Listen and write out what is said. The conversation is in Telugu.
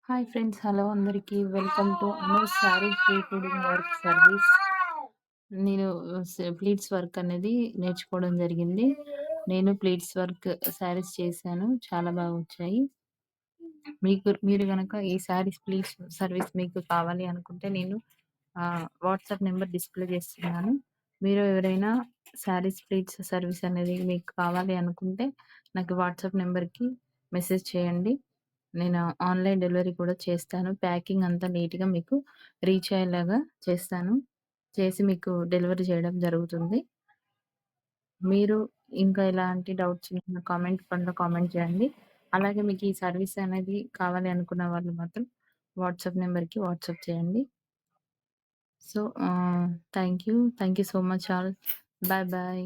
Hi friends. హలో అందరికీ. Welcome to Anu sari prefeeding work service. నేను ప్లీట్స్ వర్క్ అనేది నేర్చుకోవడం జరిగింది. నేను ప్లీట్స్ వర్క్ శారీస్ చేశాను. చాలా బాగా వచ్చాయి. మీరు గనక ఈ శారీస్ ప్లీట్స్ సర్వీస్ మీకు కావాలి అనుకుంటే నేను వాట్సాప్ నెంబర్ డిస్‌ప్లే చేస్తున్నాను. మీరు ఎవరైనా శారీస్ ప్లీట్స్ సర్వీస్ అనేది మీకు కావాలి అనుకుంటే నాకు వాట్సాప్ నెంబర్‌కి మెసేజ్ చేయండి. నేను ఆన్‌లైన్ డెలివరీ కూడా చేస్తాను. ప్యాకింగ్ అంతా నీట్‌గా మీకు రీచ్ అయ్యేలాగా చేస్తాను. చేసి మీకు డెలివరీ చేయడం జరుగుతుంది. మీరు ఇంకా ఎలాంటి డౌట్స్ ఉన్నా కామెంట్ రూపంలో కామెంట్ చేయండి. అలాగే మీకు ఈ సర్వీస్ అనేది కావాలి అనుకున్న వాళ్ళు మాత్రం వాట్సాప్ నంబర్‌కి వాట్సాప్ చేయండి. So, thank you. Thank you so much all. Bye bye.